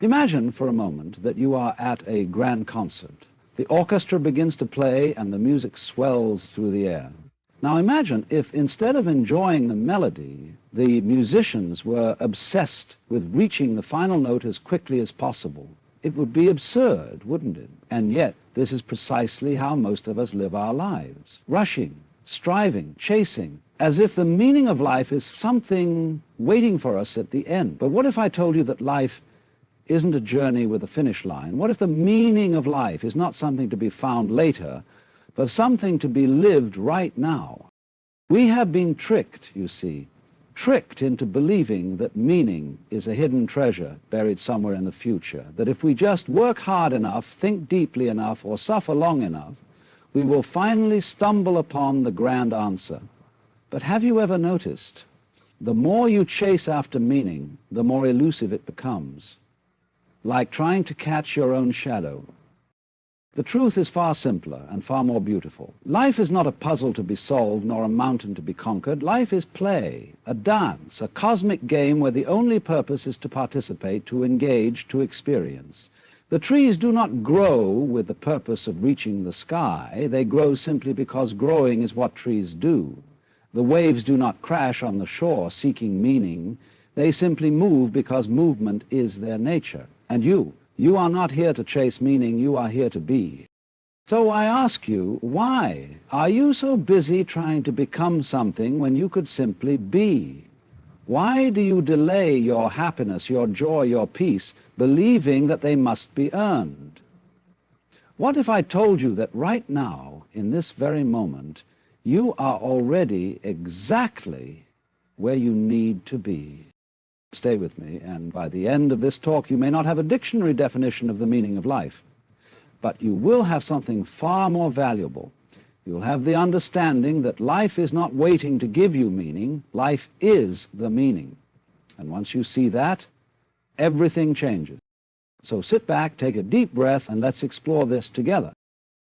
Imagine for a moment that you are at a grand concert. The orchestra begins to play and the music swells through the air. Now imagine if, instead of enjoying the melody, the musicians were obsessed with reaching the final note as quickly as possible. It would be absurd, wouldn't it? And yet, this is precisely how most of us live our lives. Rushing, striving, chasing, as if the meaning of life is something waiting for us at the end. But what if I told you that life isn't a journey with a finish line? What if the meaning of life is not something to be found later, but something to be lived right now? We have been tricked, you see, tricked into believing that meaning is a hidden treasure buried somewhere in the future, that if we just work hard enough, think deeply enough, or suffer long enough, we will finally stumble upon the grand answer. But have you ever noticed, the more you chase after meaning, the more elusive it becomes, like trying to catch your own shadow. The truth is far simpler and far more beautiful. Life is not a puzzle to be solved, nor a mountain to be conquered. Life is play, a dance, a cosmic game where the only purpose is to participate, to engage, to experience. The trees do not grow with the purpose of reaching the sky. They grow simply because growing is what trees do. The waves do not crash on the shore seeking meaning. They simply move because movement is their nature. And you are not here to chase meaning, you are here to be. So I ask you, why are you so busy trying to become something when you could simply be? Why do you delay your happiness, your joy, your peace, believing that they must be earned? What if I told you that right now, in this very moment, you are already exactly where you need to be? Stay with me, and by the end of this talk you may not have a dictionary definition of the meaning of life, but you will have something far more valuable. You'll have the understanding that life is not waiting to give you meaning, life is the meaning. And once you see that, everything changes. So sit back, take a deep breath, and let's explore this together.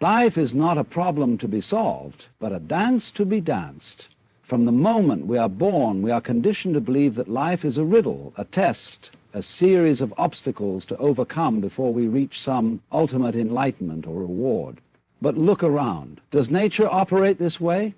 Life is not a problem to be solved, but a dance to be danced. From the moment we are born, we are conditioned to believe that life is a riddle, a test, a series of obstacles to overcome before we reach some ultimate enlightenment or reward. But look around. Does nature operate this way?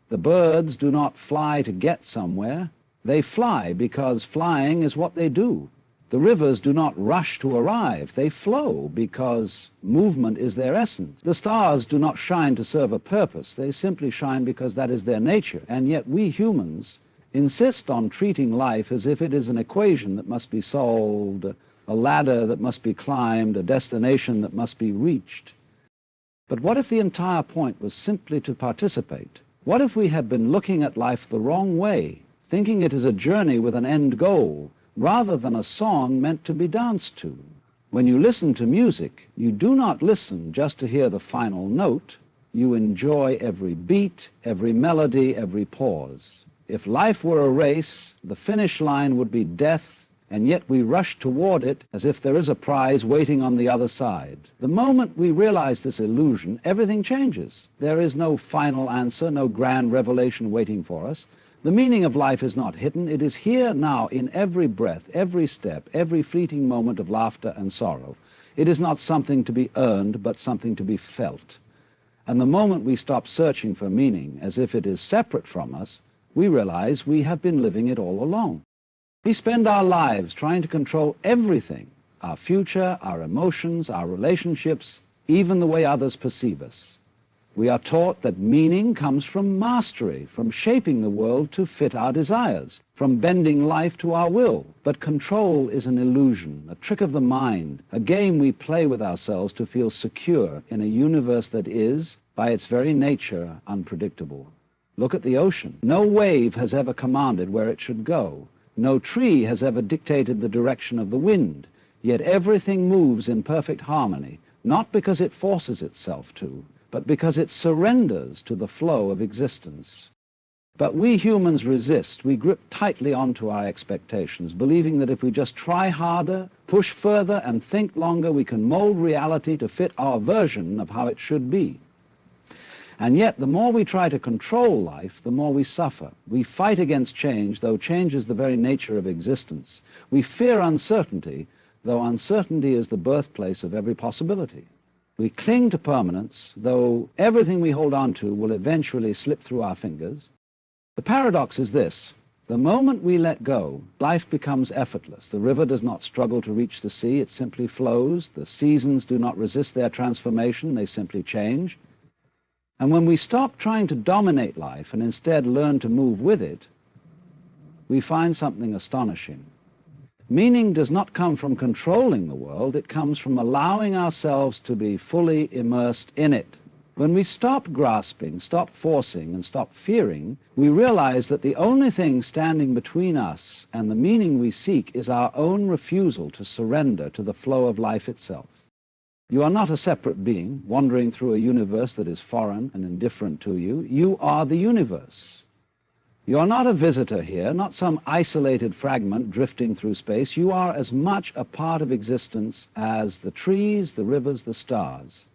The birds do not fly to get somewhere. They fly because flying is what they do. The rivers do not rush to arrive. They flow because movement is their essence. The stars do not shine to serve a purpose. They simply shine because that is their nature. And yet we humans insist on treating life as if it is an equation that must be solved, a ladder that must be climbed, a destination that must be reached. But what if the entire point was simply to participate? What if we had been looking at life the wrong way, thinking it is a journey with an end goal, rather than a song meant to be danced to? When you listen to music, you do not listen just to hear the final note. You enjoy every beat, every melody, every pause. If life were a race, the finish line would be death, and yet we rush toward it as if there is a prize waiting on the other side. The moment we realize this illusion, everything changes. There is no final answer, no grand revelation waiting for us. The meaning of life is not hidden. It is here now in every breath, every step, every fleeting moment of laughter and sorrow. It is not something to be earned, but something to be felt. And the moment we stop searching for meaning as if it is separate from us, we realize we have been living it all along. We spend our lives trying to control everything, our future, our emotions, our relationships, even the way others perceive us. We are taught that meaning comes from mastery, from shaping the world to fit our desires, from bending life to our will. But control is an illusion, a trick of the mind, a game we play with ourselves to feel secure in a universe that is, by its very nature, unpredictable. Look at the ocean. No wave has ever commanded where it should go. No tree has ever dictated the direction of the wind. Yet everything moves in perfect harmony, not because it forces itself to, but because it surrenders to the flow of existence. But we humans resist. We grip tightly onto our expectations, believing that if we just try harder, push further, and think longer, we can mold reality to fit our version of how it should be. And yet, the more we try to control life, the more we suffer. We fight against change, though change is the very nature of existence. We fear uncertainty, though uncertainty is the birthplace of every possibility. We cling to permanence, though everything we hold on to will eventually slip through our fingers. The paradox is this: the moment we let go, life becomes effortless. The river does not struggle to reach the sea, it simply flows. The seasons do not resist their transformation, they simply change. And when we stop trying to dominate life and instead learn to move with it, we find something astonishing. Meaning does not come from controlling the world, it comes from allowing ourselves to be fully immersed in it. When we stop grasping, stop forcing, and stop fearing, we realize that the only thing standing between us and the meaning we seek is our own refusal to surrender to the flow of life itself. You are not a separate being wandering through a universe that is foreign and indifferent to you. You are the universe. You are not a visitor here, not some isolated fragment drifting through space. You are as much a part of existence as the trees, the rivers, the stars.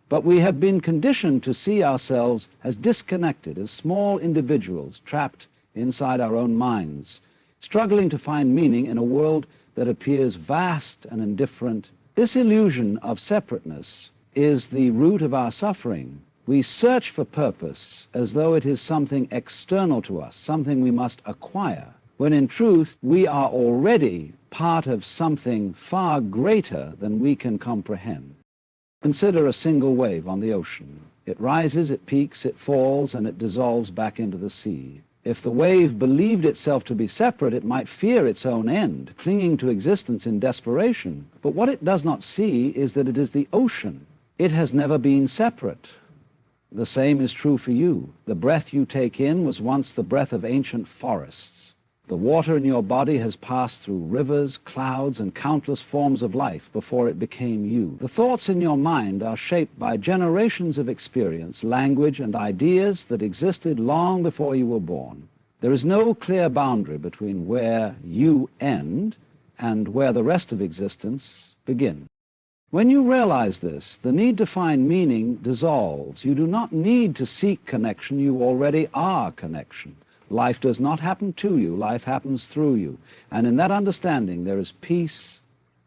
But we have been conditioned to see ourselves as disconnected, as small individuals trapped inside our own minds, struggling to find meaning in a world that appears vast and indifferent. This illusion of separateness is the root of our suffering. We search for purpose as though it is something external to us, something we must acquire, when in truth we are already part of something far greater than we can comprehend. Consider a single wave on the ocean. It rises, it peaks, it falls, and it dissolves back into the sea. If the wave believed itself to be separate, it might fear its own end, clinging to existence in desperation. But what it does not see is that it is the ocean. It has never been separate. The same is true for you. The breath you take in was once the breath of ancient forests. The water in your body has passed through rivers, clouds, and countless forms of life before it became you. The thoughts in your mind are shaped by generations of experience, language, and ideas that existed long before you were born. There is no clear boundary between where you end and where the rest of existence begins. When you realize this, the need to find meaning dissolves. You do not need to seek connection, you already are connection. Life does not happen to you, life happens through you. And in that understanding there is peace,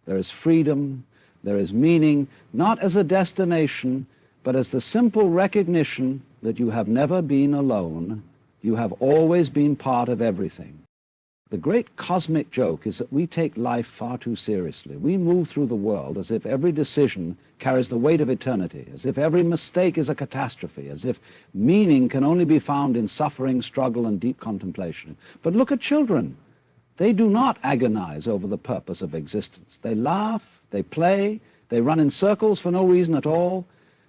there is freedom, there is meaning, not as a destination, but as the simple recognition that you have never been alone, you have always been part of everything. The great cosmic joke is that we take life far too seriously. We move through the world as if every decision carries the weight of eternity, as if every mistake is a catastrophe, as if meaning can only be found in suffering, struggle, and deep contemplation. But look at children. They do not agonize over the purpose of existence. They laugh, they play, they run in circles for no reason at all,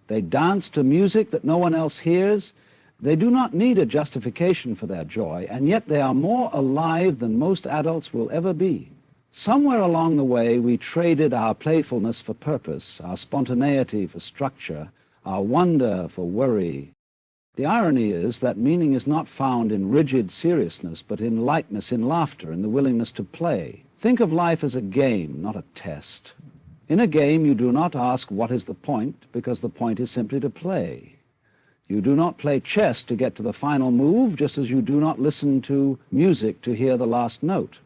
they dance to music that no one else hears. They do not need a justification for their joy, and yet they are more alive than most adults will ever be. Somewhere along the way, we traded our playfulness for purpose, our spontaneity for structure, our wonder for worry. The irony is that meaning is not found in rigid seriousness, but in lightness, in laughter, in the willingness to play. Think of life as a game, not a test. In a game, you do not ask what is the point, because the point is simply to play. You do not play chess to get to the final move, just as you do not listen to music to hear the last note.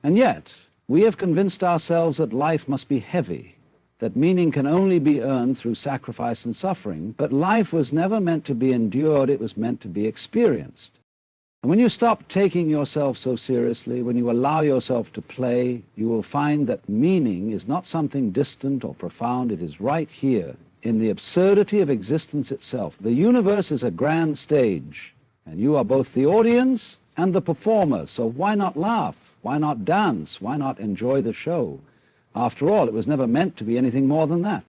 And yet, we have convinced ourselves that life must be heavy, that meaning can only be earned through sacrifice and suffering, but life was never meant to be endured, it was meant to be experienced. And when you stop taking yourself so seriously, when you allow yourself to play, you will find that meaning is not something distant or profound, it is right here, in the absurdity of existence itself. The universe is a grand stage, and you are both the audience and the performer, so why not laugh? Why not dance? Why not enjoy the show? After all, it was never meant to be anything more than that.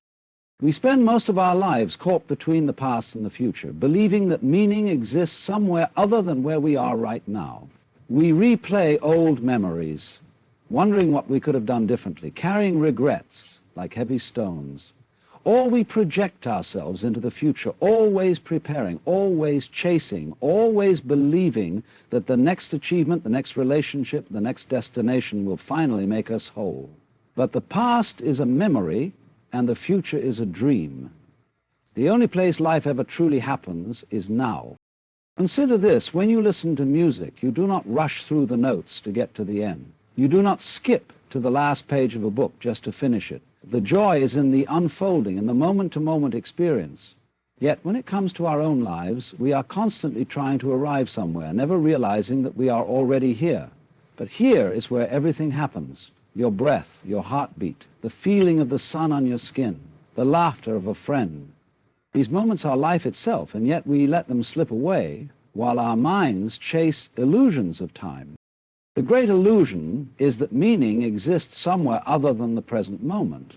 We spend most of our lives caught between the past and the future, believing that meaning exists somewhere other than where we are right now. We replay old memories, wondering what we could have done differently, carrying regrets like heavy stones. Or we project ourselves into the future, always preparing, always chasing, always believing that the next achievement, the next relationship, the next destination will finally make us whole. But the past is a memory, and the future is a dream. The only place life ever truly happens is now. Consider this: when you listen to music, you do not rush through the notes to get to the end. You do not skip to the last page of a book just to finish it. The joy is in the unfolding, in the moment-to-moment experience. Yet when it comes to our own lives, we are constantly trying to arrive somewhere, never realizing that we are already here. But here is where everything happens. Your breath, your heartbeat, the feeling of the sun on your skin, the laughter of a friend. These moments are life itself, and yet we let them slip away while our minds chase illusions of time. The great illusion is that meaning exists somewhere other than the present moment.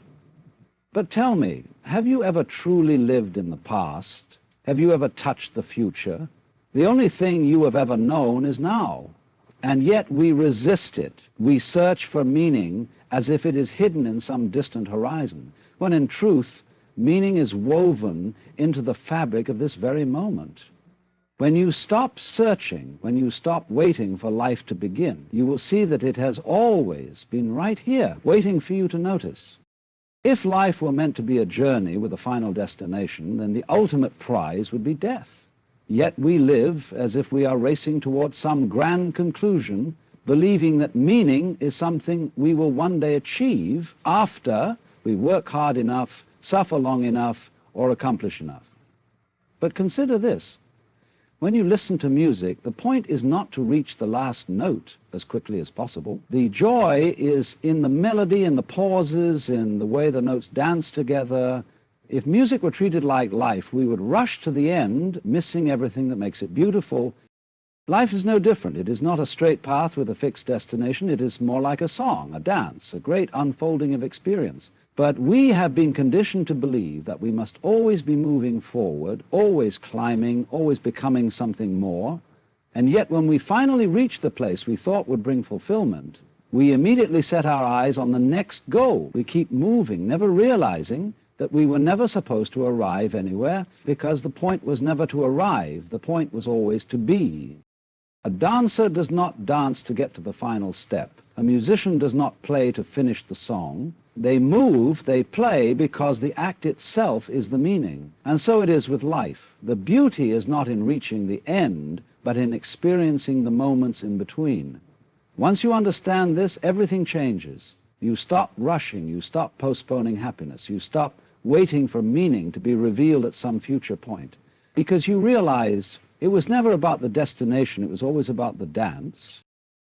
But tell me, have you ever truly lived in the past? Have you ever touched the future? The only thing you have ever known is now. And yet we resist it. We search for meaning as if it is hidden in some distant horizon, when in truth, meaning is woven into the fabric of this very moment. When you stop searching, when you stop waiting for life to begin, you will see that it has always been right here, waiting for you to notice. If life were meant to be a journey with a final destination, then the ultimate prize would be death. Yet we live as if we are racing towards some grand conclusion, believing that meaning is something we will one day achieve after we work hard enough, suffer long enough, or accomplish enough. But consider this. When you listen to music, the point is not to reach the last note as quickly as possible. The joy is in the melody, in the pauses, in the way the notes dance together. If music were treated like life, we would rush to the end, missing everything that makes it beautiful. Life is no different. It is not a straight path with a fixed destination. It is more like a song, a dance, a great unfolding of experience. But we have been conditioned to believe that we must always be moving forward, always climbing, always becoming something more. And yet when we finally reach the place we thought would bring fulfillment, we immediately set our eyes on the next goal. We keep moving, never realizing that we were never supposed to arrive anywhere, because the point was never to arrive. The point was always to be. A dancer does not dance to get to the final step. A musician does not play to finish the song. They move, they play, because the act itself is the meaning. And so it is with life. The beauty is not in reaching the end, but in experiencing the moments in between. Once you understand this, everything changes. You stop rushing, you stop postponing happiness, you stop waiting for meaning to be revealed at some future point, because you realize it was never about the destination, it was always about the dance.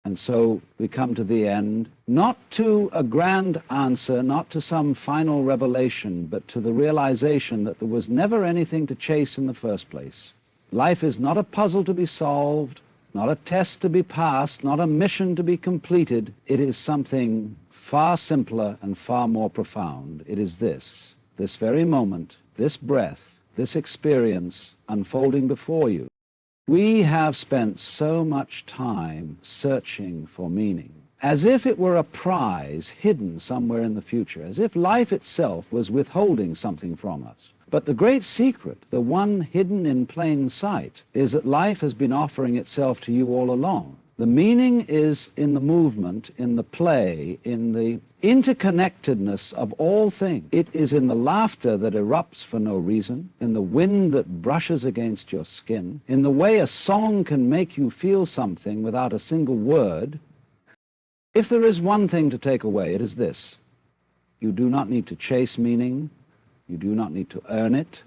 And so we come to the end, not to a grand answer, not to some final revelation, but to the realization that there was never anything to chase in the first place. Life is not a puzzle to be solved, not a test to be passed, not a mission to be completed. It is something far simpler and far more profound. It is this very moment, this breath, this experience unfolding before you. We have spent so much time searching for meaning, as if it were a prize hidden somewhere in the future, as if life itself was withholding something from us. But the great secret, the one hidden in plain sight, is that life has been offering itself to you all along. The meaning is in the movement, in the play, in the interconnectedness of all things. It is in the laughter that erupts for no reason, in the wind that brushes against your skin, in the way a song can make you feel something without a single word. If there is one thing to take away, it is this. You do not need to chase meaning. You do not need to earn it.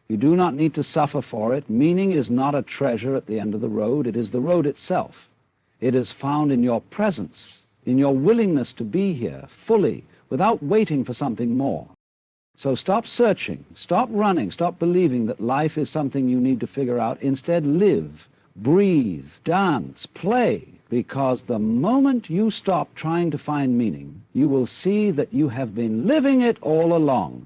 You do not need to suffer for it. Meaning is not a treasure at the end of the road. It is the road itself. It is found in your presence, in your willingness to be here fully, without waiting for something more. So stop searching, stop running, stop believing that life is something you need to figure out. Instead, live, breathe, dance, play, because the moment you stop trying to find meaning, you will see that you have been living it all along.